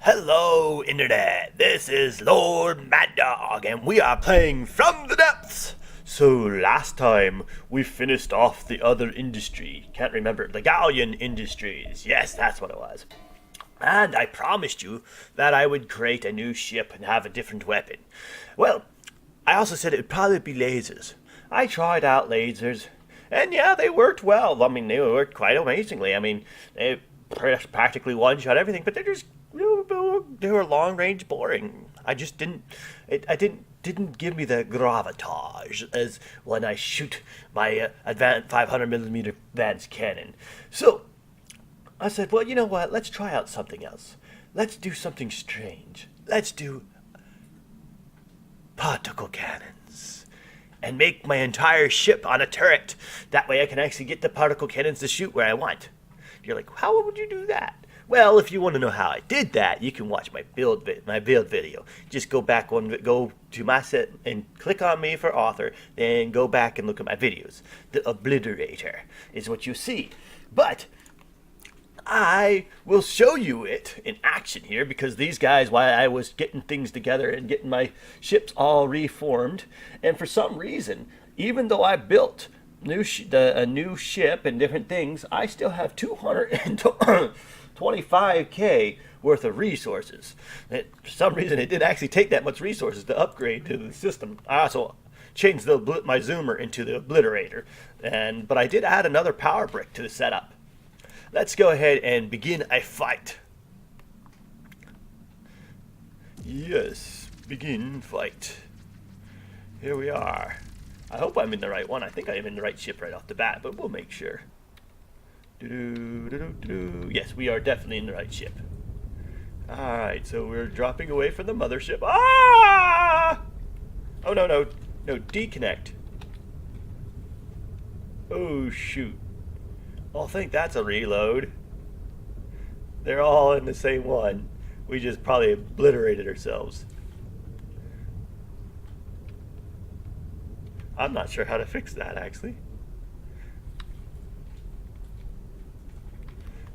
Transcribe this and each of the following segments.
Hello, Internet. This is Lord Mad Dog, and we are playing From the Depths. So, last time we finished off the other industry. Can't remember. The Galleon Industries. Yes, that's what it was. And I promised you that I would create a new ship and have a different weapon. Well, I also said it would probably be lasers. I tried out lasers, and yeah, they worked well. I mean, they worked quite amazingly. I mean, they practically one-shot everything, but they're just they were long range boring. I just didn't. I didn't give me the gravitage as when I shoot my advanced 500 millimeter advanced cannon. So I said, well, you know what? Let's try out something else. Let's do something strange. Let's do particle cannons and make my entire ship on a turret. That way I can actually get the particle cannons to shoot where I want. You're like, how would you do that? Well, if you want to know how I did that, you can watch my build video. Just go to my set and click on me for author, then go back and look at my videos. The Obliterator is what you see. But I will show you it in action here because these guys, while I was getting things together and getting my ships all reformed, and for some reason, even though I built a new ship and different things, I still have 225k worth of resources. For some reason, it didn't actually take that much resources to upgrade to the system. I also changed my zoomer into the Obliterator, but I did add another power brick to the setup. Let's go ahead and begin a fight. Yes, begin fight. Here we are. I hope I'm in the right one. I think I am in the right ship right off the bat, but we'll make sure. Yes, we are definitely in the right ship. Alright, so we're dropping away from the mothership. Ah! Oh, no, deconnect. Oh, shoot. I think that's a reload. They're all in the same one. We just probably obliterated ourselves. I'm not sure how to fix that, actually.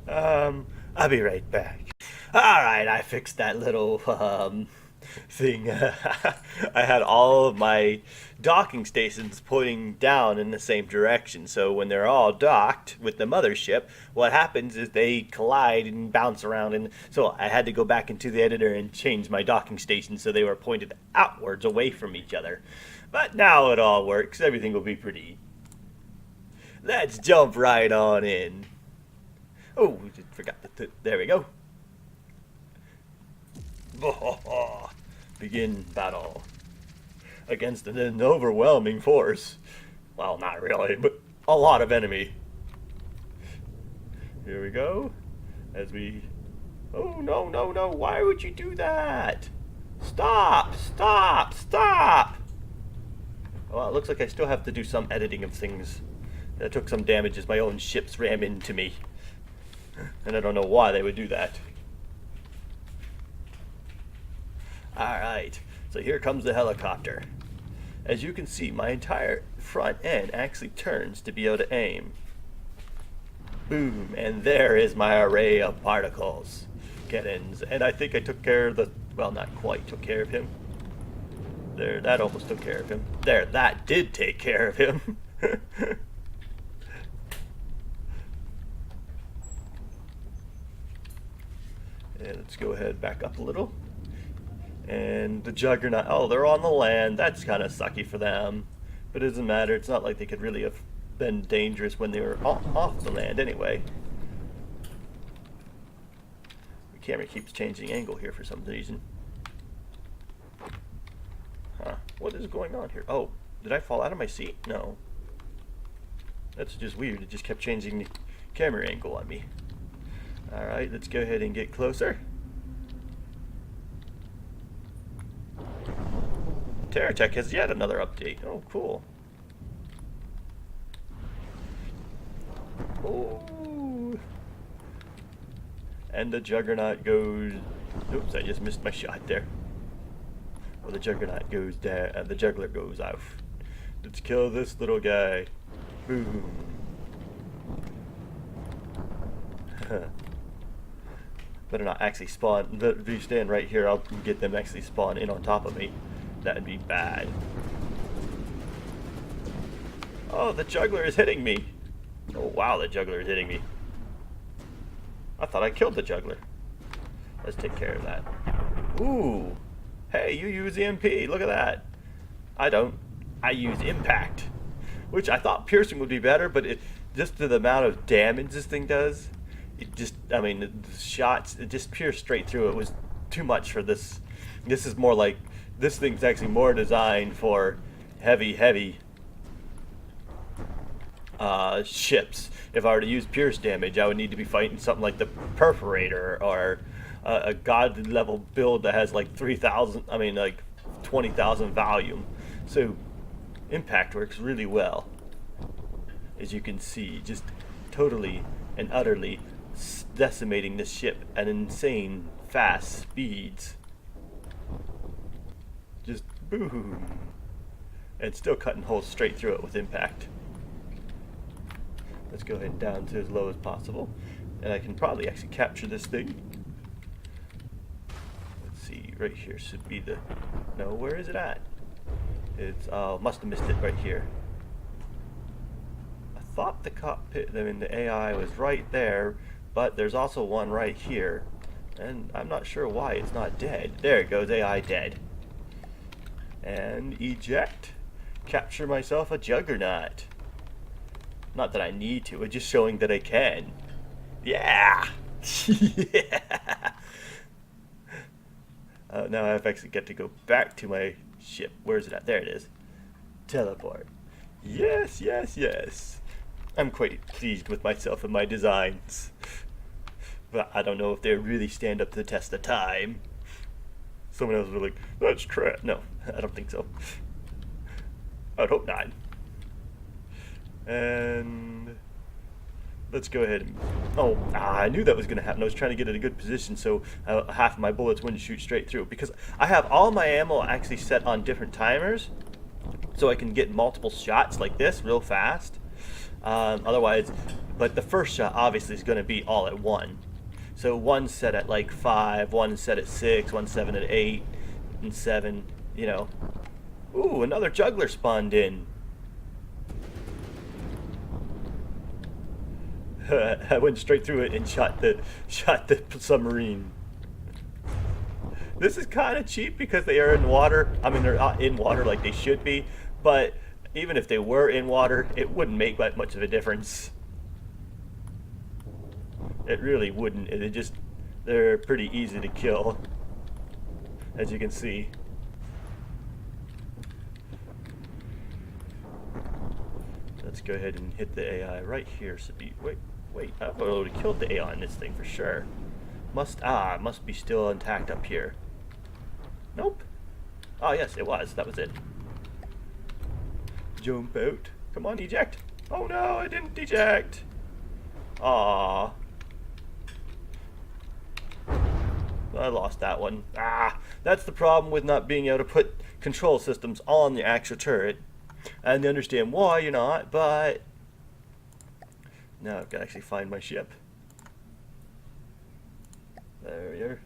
I'll be right back. Alright, I fixed that little, thing. I had all of my docking stations pointing down in the same direction, so when they're all docked with the mothership, what happens is they collide and bounce around, and so I had to go back into the editor and change my docking stations so they were pointed outwards away from each other. But now it all works. Everything will be pretty. Let's jump right on in. Oh, we just forgot there we go. Begin battle against an overwhelming force. Well, not really, but a lot of enemy. Here we go. Oh, no. Why would you do that? Stop. Well, it looks like I still have to do some editing of things. That took some damage as my own ships ram into me. And I don't know why they would do that. Alright, so here comes the helicopter. As you can see, my entire front end actually turns to be able to aim. Boom, and there is my array of particles cannons. And I think I took care of well, not quite took care of him. There, that almost took care of him. There, that did take care of him. And let's go ahead back up a little. And the Juggernaut, oh, they're on the land. That's kind of sucky for them. But it doesn't matter. It's not like they could really have been dangerous when they were off the land anyway. The camera keeps changing angle here for some reason. Huh, what is going on here? Oh, did I fall out of my seat? No. That's just weird. It just kept changing the camera angle on me. Alright, let's go ahead and get closer. TerraTech has yet another update. Oh, cool. Oh. And the Juggernaut goes... Oops, I just missed my shot there. Well, the Juggernaut goes down, the Juggler goes off. Let's kill this little guy. Boom. Better not actually spawn. If you stand right here, I'll get them actually spawn in on top of me. That'd be bad. Oh, the juggler is hitting me. Oh wow, the juggler is hitting me. I thought I killed the juggler. Let's take care of that. Ooh. Hey, you use EMP. Look at that. I don't. I use impact. Which I thought piercing would be better, but just to the amount of damage this thing does, it just, I mean, the shots, it just pierced straight through. It was too much for this. This is more like, this thing's actually more designed for heavy ships. If I were to use pierce damage, I would need to be fighting something like the Perforator or a god level build that has like 3,000, I mean like 20,000 volume. So impact works really well. As you can see, just totally and utterly decimating this ship at insane fast speeds. Just boom. And still cutting holes straight through it with impact. Let's go ahead down to as low as possible. And I can probably actually capture this thing. Let's see, right here should be the... No, where is it at? It's, must have missed it right here. I thought the cockpit, I mean the AI was right there, but there's also one right here. And I'm not sure why it's not dead. There it goes, AI dead. And eject. Capture myself a juggernaut. Not that I need to, it's just showing that I can. Yeah! Yeah! Now I actually get to go back to my ship. Where is it at? There it is. Teleport. Yes, yes, yes. I'm quite pleased with myself and my designs. But I don't know if they really stand up to the test of time. Someone else was like, that's crap. No, I don't think so. I'd hope not. And let's go ahead and... Oh, I knew that was going to happen. I was trying to get in a good position so half of my bullets wouldn't shoot straight through. Because I have all my ammo actually set on different timers. So I can get multiple shots like this real fast. Otherwise, but the first shot obviously is going to be all at one. So one's set at like 5, one's set at 6, one's 7 at 8, and 7, you know. Ooh, another juggler spawned in. I went straight through it and shot the submarine. This is kind of cheap because they are in water. I mean, they're not in water like they should be, but even if they were in water, it wouldn't make that much of a difference. It really wouldn't. They're pretty easy to kill, as you can see. Let's go ahead and hit the AI right here. So wait, I've already killed the AI on this thing for sure. Must be still intact up here. Nope. Oh yes, it was. That was it. Jump out. Come on, eject. Oh no, I didn't eject. Aww. I lost that one. That's the problem with not being able to put control systems on the actual turret. And I understand why you're not, but now I've got to actually find my ship. There we are.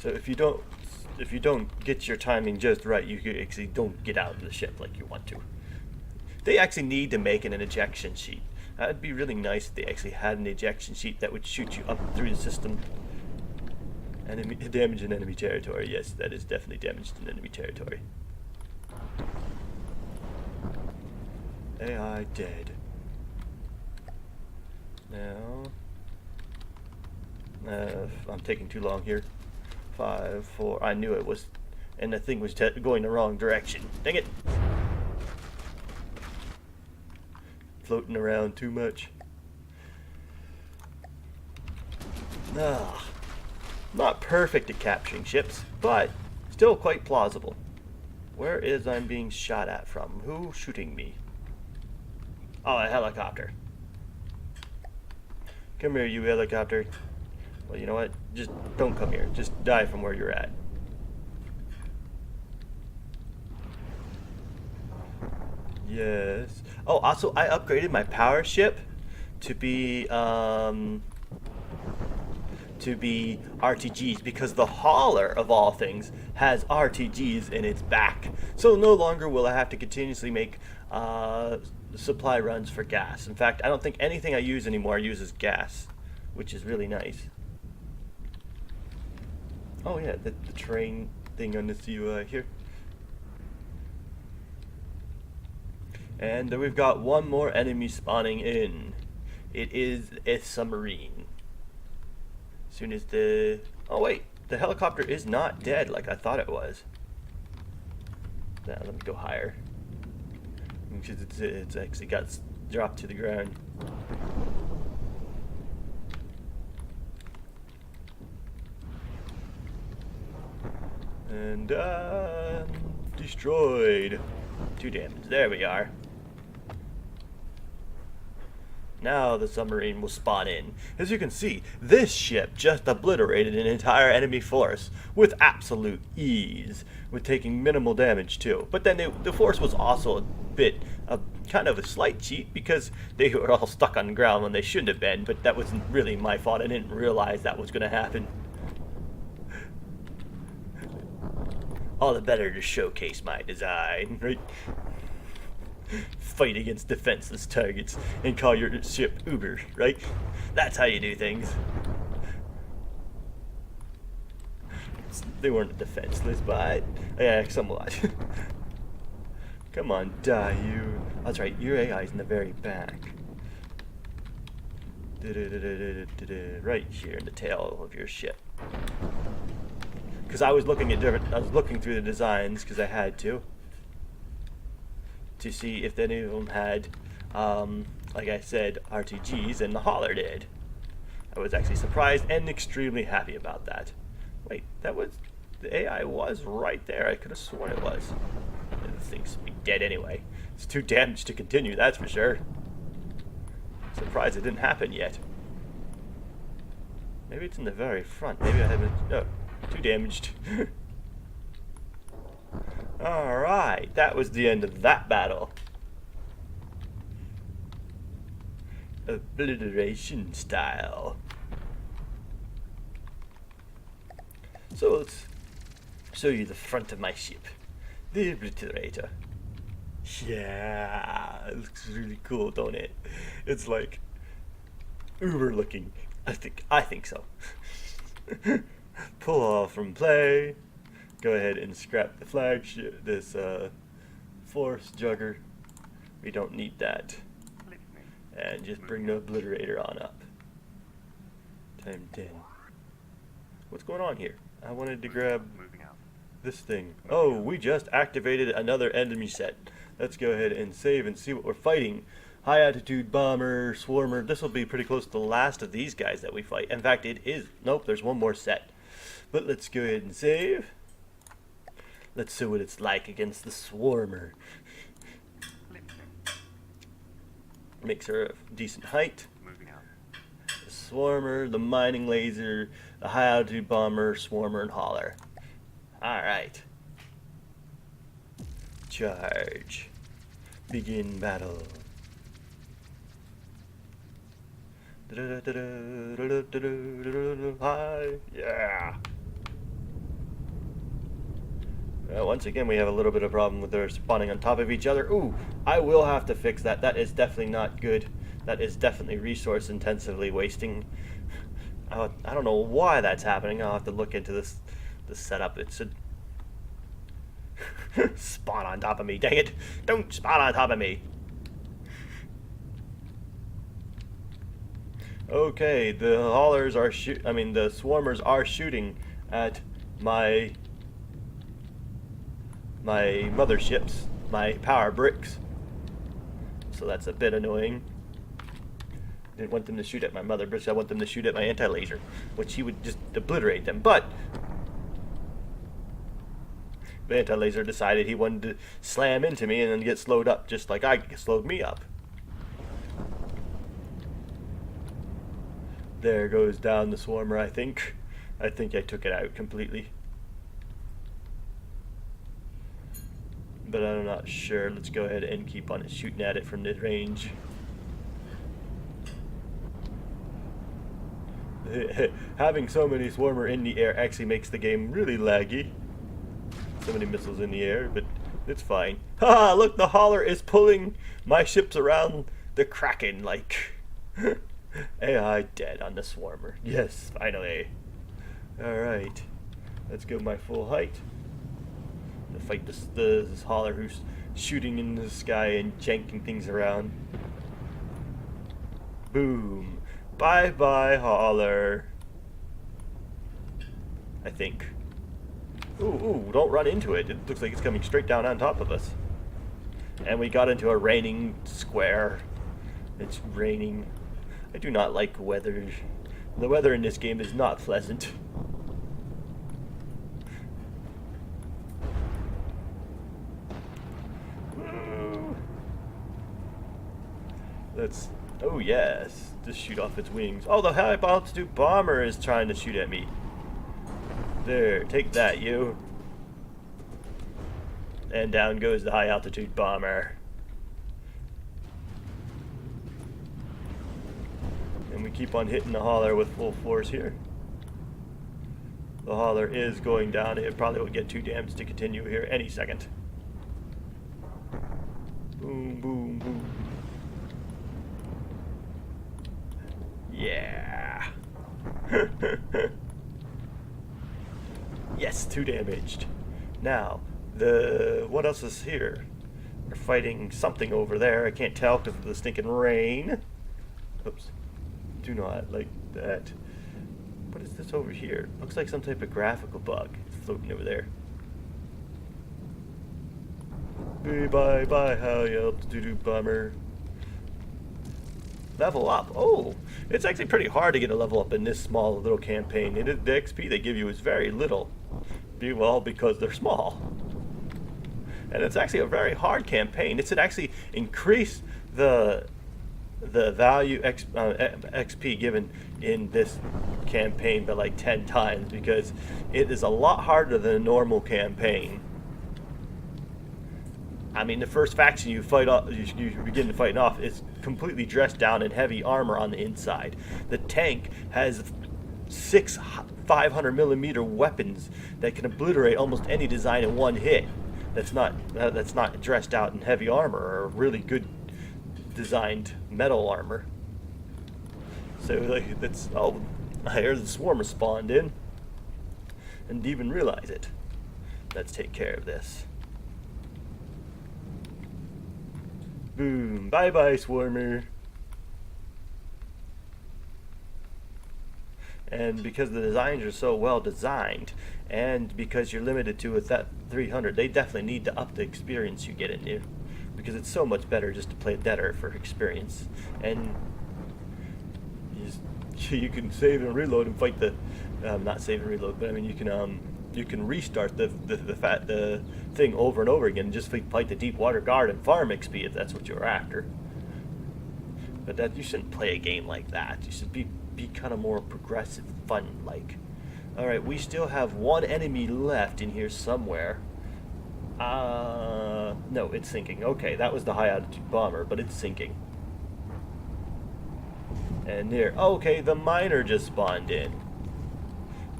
So if you don't get your timing just right, you actually don't get out of the ship like you want to. They actually need to make an ejection sheet. That'd be really nice if they actually had an ejection sheet that would shoot you up through the system. Damage in enemy territory. Yes, that is definitely damage in enemy territory. AI dead. Now, I'm taking too long here. 5, 4. I knew it was, and the thing was going the wrong direction. Dang it! Floating around too much. Not perfect at capturing ships, but still quite plausible. Where is I'm being shot at from? Who's shooting me? Oh, a helicopter. Come here, you helicopter. Well, you know what? Just don't come here. Just die from where you're at. Yes. Oh, also, I upgraded my power ship to be RTGs, because the hauler, of all things, has RTGs in its back. So no longer will I have to continuously make supply runs for gas. In fact, I don't think anything I use anymore uses gas, which is really nice. Oh yeah, the train thing on this UI here. And we've got one more enemy spawning in. It is a submarine. As soon as the... Oh wait, the helicopter is not dead like I thought it was. Now let me go higher. Because it's actually got dropped to the ground. And destroyed. 2 damage. There we are. Now the submarine will spawn in. As you can see, this ship just obliterated an entire enemy force with absolute ease, with taking minimal damage too. But then the force was also a bit, kind of a slight cheat, because they were all stuck on the ground when they shouldn't have been, but that wasn't really my fault. I didn't realize that was going to happen. All the better to showcase my design, right? Fight against defenseless targets and call your ship Uber, right? That's how you do things. They weren't defenseless, but yeah, somewhat. Come on, die, you. That's right, your AI's in the very back. Right here in the tail of your ship. Because I was looking through the designs because I had to see if any of them had, like I said, RTGs, and the hauler did. I was actually surprised and extremely happy about that. Wait, the AI was right there. I could have sworn it was. The thing's be dead anyway. It's too damaged to continue, that's for sure. Surprised it didn't happen yet. Maybe it's in the very front. Maybe I haven't. No, too damaged. Alright, that was the end of that battle. Obliteration style. So let's show you the front of my ship. The Obliterator. Yeah, it looks really cool, don't it? It's like uber looking. I think so. Pull off from play. Go ahead and scrap the flagship, this force jugger. We don't need that. And just bring the Obliterator on up. Time 10. What's going on here? I wanted to grab this thing. Oh, we just activated another enemy set. Let's go ahead and save and see what we're fighting. High altitude bomber, swarmer. This will be pretty close to the last of these guys that we fight. In fact, it is. Nope, there's one more set. But let's go ahead and save. Let's see what it's like against the swarmer. Makes her a decent height. The swarmer, the mining laser, the high altitude bomber, swarmer, and hauler. Alright. Charge. Begin battle. Hi. Yeah. Once again, we have a little bit of problem with their spawning on top of each other. Ooh, I will have to fix that. That is definitely not good. That is definitely resource intensively wasting. I don't know why that's happening. I'll have to look into this setup. It should spawn on top of me. Dang it! Don't spawn on top of me. Okay, the haulers are the swarmers are shooting at my motherships, my power bricks. So that's a bit annoying. Didn't want them to shoot at my mother bricks. I want them to shoot at my anti-laser, which he would just obliterate them. But the anti-laser decided he wanted to slam into me and then get slowed up, just like I slowed me up. There goes down the swarmer, I think. I think I took it out completely. But I'm not sure. Let's go ahead and keep on shooting at it from mid range. Having so many swarmer in the air actually makes the game really laggy. So many missiles in the air, but it's fine. Haha, look, the hauler is pulling my ships around the Kraken like. AI dead on the swarmer. Yes, finally. Alright. Let's go my full height. To fight this hauler who's shooting in the sky and janking things around. Boom. Bye bye, hauler. I think. Ooh, don't run into it. It looks like it's coming straight down on top of us. And we got into a raining square. It's raining. I do not like weather. The weather in this game is not pleasant. Woo. Let's... Oh yes, just shoot off its wings. Oh, the high altitude bomber is trying to shoot at me. There, take that, you. And down goes the high altitude bomber. And we keep on hitting the hauler with full force here. The hauler is going down. It probably will get too damaged to continue here any second. Boom, boom, boom. Yeah. Yes, 2 damaged. Now, what else is here? We're fighting something over there. I can't tell because of the stinking rain. Oops. Do not like that. What is this over here? Looks like some type of graphical bug. It's floating over there. Bye bye, high altitude bomber. Level up. Oh, it's actually pretty hard to get a level up in this small little campaign. The XP they give you is very little. Well, because they're small. And it's actually a very hard campaign. It should actually increase the value XP given in this campaign by like 10 times, because it is a lot harder than a normal campaign. I mean, the first faction you fight off, you begin fighting off, is completely dressed down in heavy armor on the inside. The tank has 6 500mm weapons that can obliterate almost any design in one hit. That's not dressed out in heavy armor or really good designed metal armor. So like that's I heard the swarmer spawned in and didn't even realize it. Let's take care of this. Boom. Bye bye, swarmer. And because the designs are so well designed, and because you're limited to that 300, they definitely need to up the experience you get in there, because it's so much better just to play deader for experience. And you can save and reload and fight the not save and reload, but I mean you can restart the thing over and over again and just fight the deep water guard and farm XP if that's what you're after. But that you shouldn't play a game like that. You should be kind of more progressive, fun like. Alright, we still have one enemy left in here somewhere. No, it's sinking. Okay, that was the high altitude bomber, but it's sinking. And there, okay, the miner just spawned in.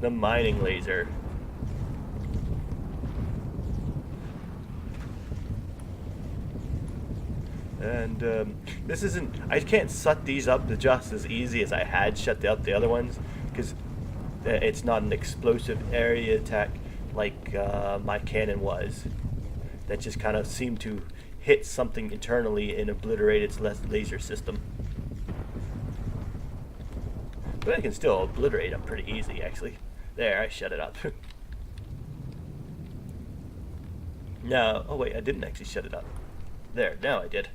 The mining laser. And this isn't, I can't set these up just as easy as I had shut up the other ones, because it's not an explosive area attack like my cannon was. That just kind of seemed to hit something internally and obliterate its laser system. But I can still obliterate them pretty easy, actually. There, I shut it up. No, oh wait, I didn't actually shut it up. There, now I did.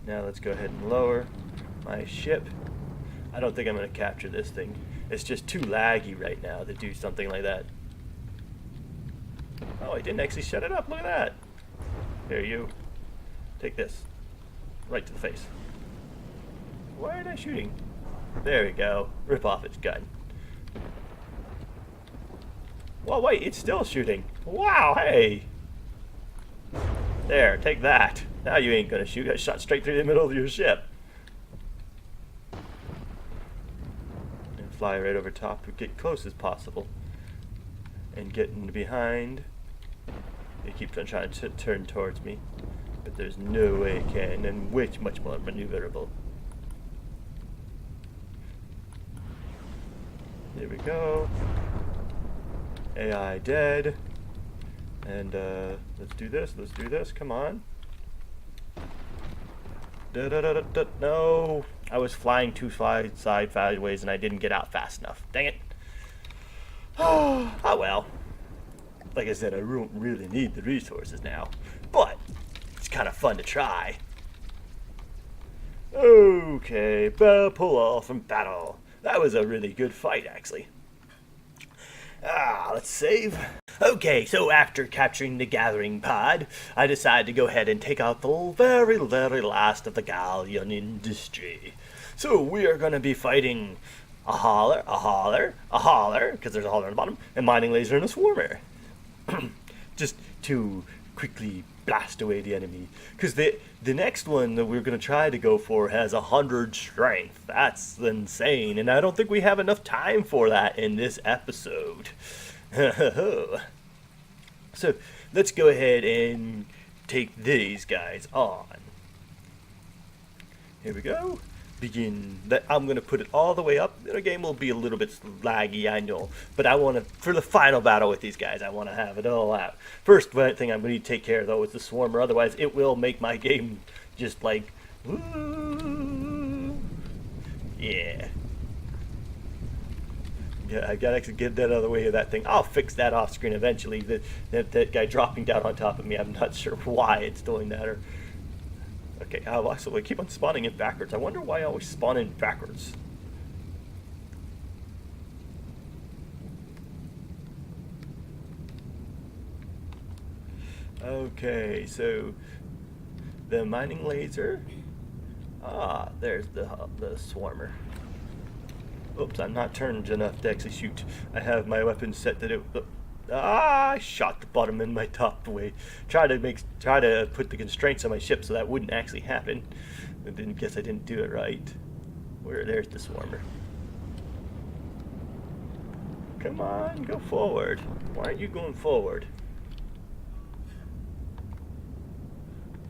Now let's go ahead and lower my ship. I don't think I'm going to capture this thing. It's just too laggy right now to do something like that. Oh, I didn't actually shut it up. Look at that. Here, you. Take this. Right to the face. Why aren't I shooting? There we go. Rip off its gun. Well, wait, it's still shooting. Wow, hey. There, take that. Now you ain't gonna shoot. I shot straight through the middle of your ship. And fly right over top and get close as possible. And getting behind. They keep on trying to turn towards me. But there's no way it can, and much more maneuverable. Here we go. AI dead. And let's do this, come on. No! I was flying too sideways and I didn't get out fast enough. Dang it. Oh well. Like I said, I don't really need the resources now. But it's kind of fun to try. Okay, pull off from battle. That was a really good fight, actually. Let's save. Okay, so after capturing the gathering pod, I decided to go ahead and take out the very last of the galleon industry. So we are going to be fighting a hauler, because there's a hauler on the bottom, and mining laser and a swarmer. Just to quickly blast away the enemy. Because the next one that we're going to try to go for has 100 strength. That's insane, and I don't think we have enough time for that in this episode. So let's go ahead and take these guys on. Here we go. Begin. I'm going to put it all the way up. The game will be a little bit laggy, I know, but I want to, for the final battle with these guys, I want to have it all out. First thing I'm going to need to take care of, though, is the swarmer. Otherwise, it will make my game just like, woo. Yeah. Yeah, I gotta actually get that out of the way of that thing. I'll fix that off screen eventually. That guy dropping down on top of me, I'm not sure why it's doing that. Or okay, I keep on spawning in backwards. I wonder why I always spawn in backwards. Okay, so the mining laser. There's the swarmer. Oops, I'm not turned enough to actually shoot. I have my weapon set that it. I shot the bottom and my top away. Try to put the constraints on my ship so that wouldn't actually happen. I guess I didn't do it right. There's the swarmer. Come on, go forward. Why aren't you going forward?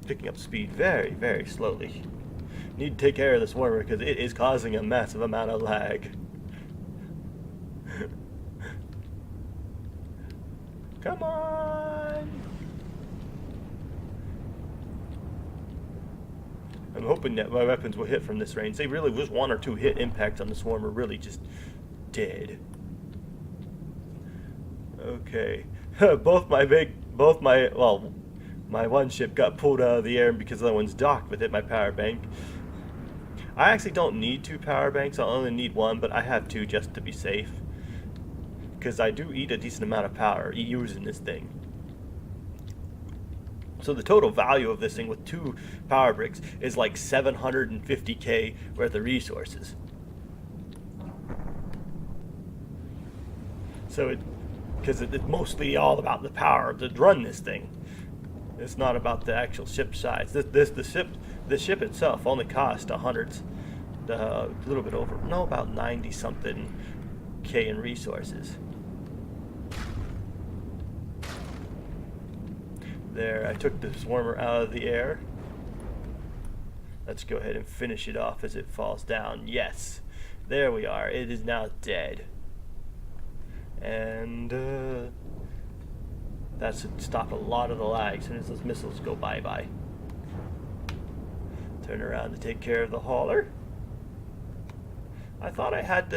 Picking up speed very slowly. Need to take care of the swarmer because it is causing a massive amount of lag. Come on! I'm hoping that my weapons will hit from this range. They really was 1 or 2 hit impacts on the swarmer, really just dead. Okay, my one ship got pulled out of the air because the other one's docked with it. My power bank. I actually don't need 2 power banks. I only need 1, but I have 2 just to be safe. Because I do eat a decent amount of power using this thing. So the total value of this thing with 2 power bricks is like 750k worth of resources. So because it's mostly all about the power to run this thing. It's not about the actual ship size. The ship itself only cost a little bit over, no, about 90 something K in resources. There, I took the swarmer out of the air. Let's go ahead and finish it off as it falls down. Yes, there we are. It is now dead. And that should stop a lot of the lag as soon as those missiles go bye-bye. Turn around to take care of the hauler. I thought I had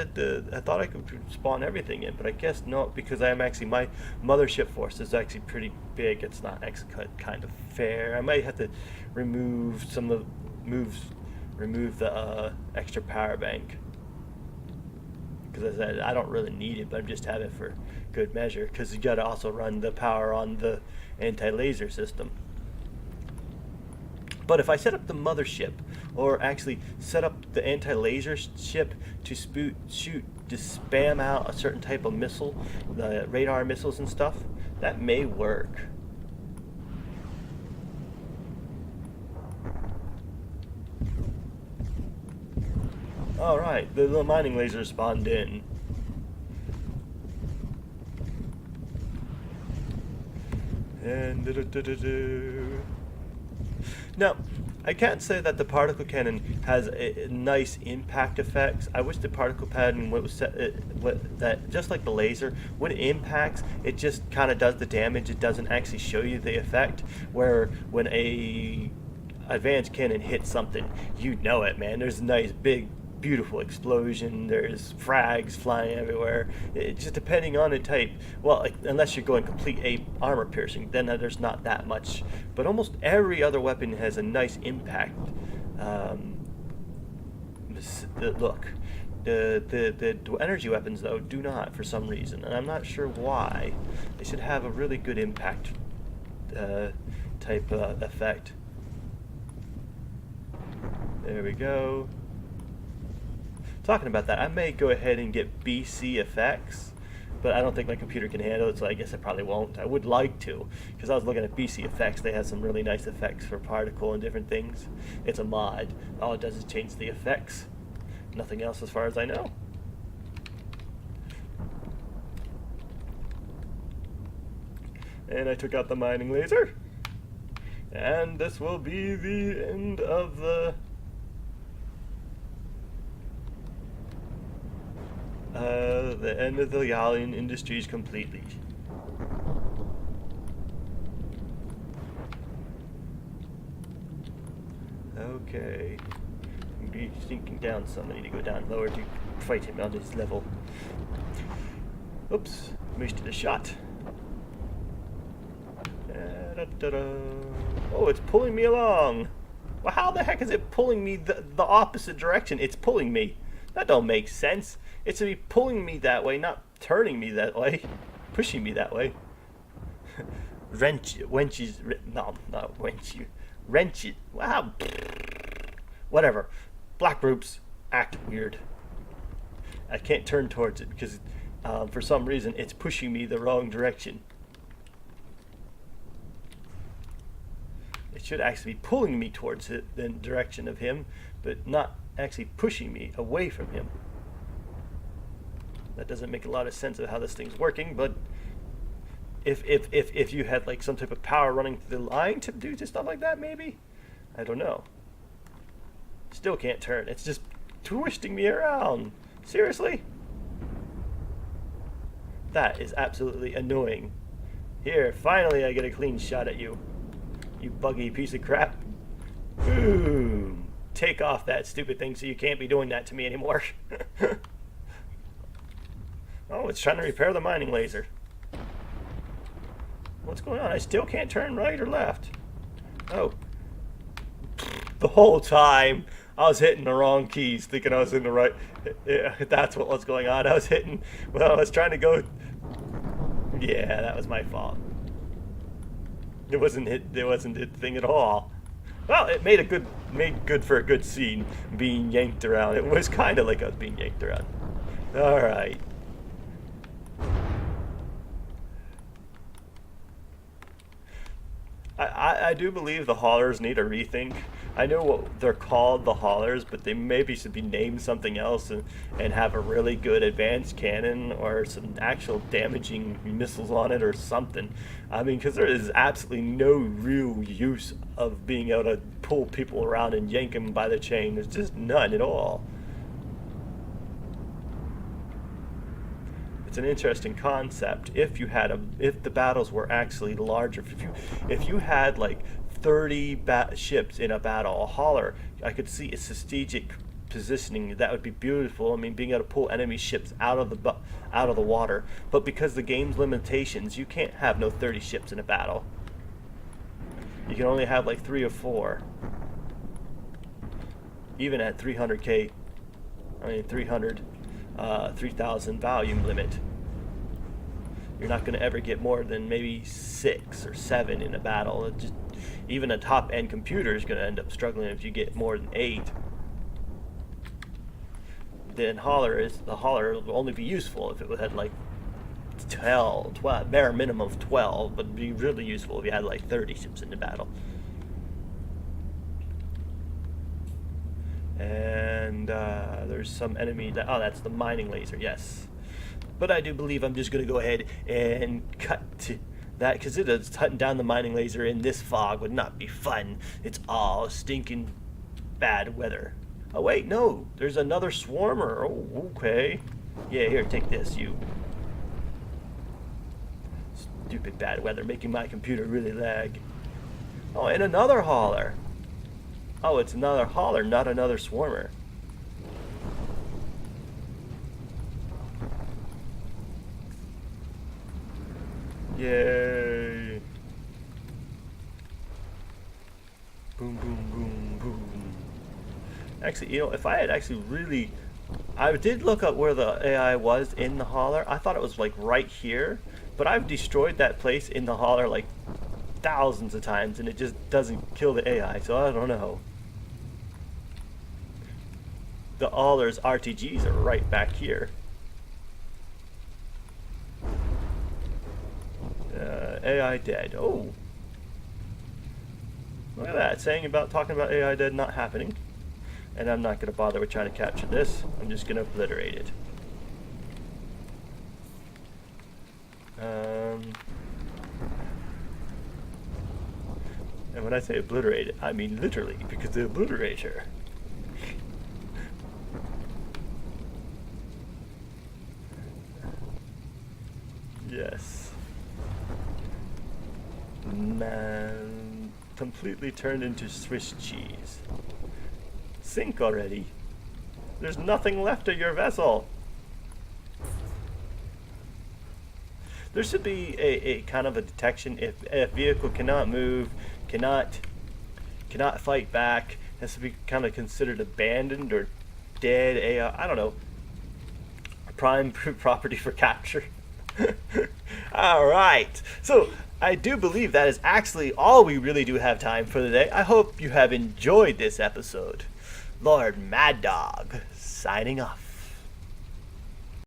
I thought I could spawn everything in, but I guess not, because my mothership force is actually pretty big. It's not actually kind of fair. I might have to remove the extra power bank, because I said I don't really need it, but I'm just having it for good measure, because you got to also run the power on the anti-laser system. But if I set up the mothership, or actually set up the anti-laser ship to spam out a certain type of missile, the radar missiles and stuff, that may work. Alright, the little mining laser spawned in. And now, I can't say that the particle cannon has a nice impact effects. I wish the particle cannon was set, that just like the laser, when it impacts, it just kind of does the damage. It doesn't actually show you the effect. Where when a advanced cannon hits something, you know it, man. There's a nice big beautiful explosion, there's frags flying everywhere. It just depending on the type. Well, like, unless you're going complete armor piercing, then there's not that much. But almost every other weapon has a nice impact. Look, the energy weapons though do not, for some reason, and I'm not sure why. They should have a really good impact type effect. There we go. Talking about that, I may go ahead and get BC effects, but I don't think my computer can handle it, so I guess I probably won't. I would like to, because I was looking at BC effects. They have some really nice effects for particle and different things. It's a mod. All it does is change the effects. Nothing else as far as I know. And I took out the mining laser. And this will be the end of the end of the Gallian Industries completely. Okay. I'm be sinking down some. I need to go down lower to fight him on his level. Oops, missed the shot. Oh, it's pulling me along. Well, how the heck is it pulling me the opposite direction? It's pulling me. That don't make sense. It's to be pulling me that way, not turning me that way. Pushing me that way. No, not wrench. Wrench it. Wow. Whatever. Black groups act weird. I can't turn towards it because for some reason it's pushing me the wrong direction. It should actually be pulling me towards it, the direction of him, but not actually pushing me away from him. That doesn't make a lot of sense of how this thing's working, but if you had like some type of power running through the line to do stuff like that, maybe? I don't know. Still can't turn. It's just twisting me around. Seriously? That is absolutely annoying. Here, finally I get a clean shot at you. You buggy piece of crap. Boom. Take off that stupid thing so you can't be doing that to me anymore. Oh, it's trying to repair the mining laser. What's going on? I still can't turn right or left. Oh. The whole time I was hitting the wrong keys, thinking I was in the right. Yeah, that's what was going on. I was trying to go. Yeah, that was my fault. It wasn't a thing at all. Well, it made good for a good scene, being yanked around. It was kind of like I was being yanked around. All right. I do believe the haulers need a rethink. I know what they're called, the haulers, but they maybe should be named something else and have a really good advanced cannon or some actual damaging missiles on it or something. I mean, because there is absolutely no real use of being able to pull people around and yank them by the chain. There's just none at all. It's an interesting concept. If the battles were actually larger, if you had like 30 ships in a battle, a hauler, I could see a strategic positioning that would be beautiful. I mean, being able to pull enemy ships out of the water. But because the game's limitations, you can't have no 30 ships in a battle. You can only have like 3 or 4. Even at 300k, I mean 3,000 volume limit. You're not going to ever get more than maybe 6 or 7 in a battle. Even a top-end computer is going to end up struggling if you get more than 8. Then the hauler will only be useful if it had like 12, bare minimum of 12, but it'd be really useful if you had like 30 ships in the battle. And And there's some enemy that, oh, that's the mining laser, yes. But I do believe I'm just going to go ahead and cut to that, because hunting down the mining laser in this fog would not be fun. It's all stinking bad weather. Oh wait, no, there's another swarmer. Oh, okay. Yeah, here, take this, you. Stupid bad weather making my computer really lag. Oh, and another hauler. Oh, it's another hauler, not another swarmer. Yay. Boom, boom, boom, boom. Actually, you know, if I had actually really... I did look up where the AI was in the hauler. I thought it was like right here. But I've destroyed that place in the hauler like thousands of times, and it just doesn't kill the AI, so I don't know. The hauler's RTGs are right back here. AI dead. Oh. Look at that, talking about AI dead not happening. And I'm not going to bother with trying to capture this. I'm just going to obliterate it. And when I say obliterate it, I mean literally, because the obliterator. Yes. Man, completely turned into Swiss cheese. Sink already. There's nothing left of your vessel. There should be a kind of a detection if a vehicle cannot move, cannot fight back, has to be kind of considered abandoned or dead. I don't know. Prime property for capture. All right. So I do believe that is actually all we really do have time for today. I hope you have enjoyed this episode. Lord Mad Dog, signing off.